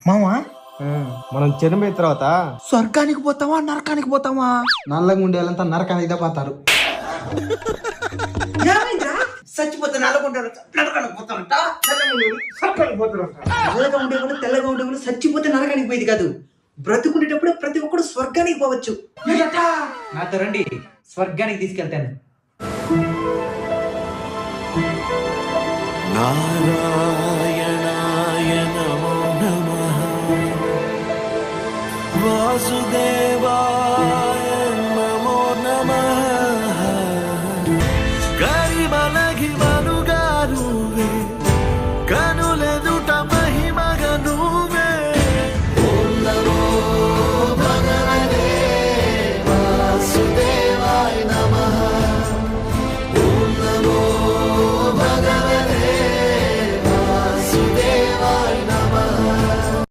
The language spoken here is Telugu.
మామా మనం చనిపోయిన తర్వాత స్వర్గానికి పోతావా నరకానికి పోతావా? నల్లగా ఉండే వాళ్ళంతా నరకానికి పోతారు. చచ్చిపోతే నల్లగుంటాడు నరకానికి పోతాడంట. నల్లగా ఉండేవాళ్ళు తెల్లగా ఉండేవాళ్ళు చచ్చిపోతే నరకానికి పోయేది కాదు, బ్రతుకుండేటప్పుడు ప్రతి ఒక్కడు స్వర్గానికి పోవచ్చు. నాతో రండి, స్వర్గానికి తీసుకెళ్తాను. నారాయణాయ నమో నమః వాసుదేవ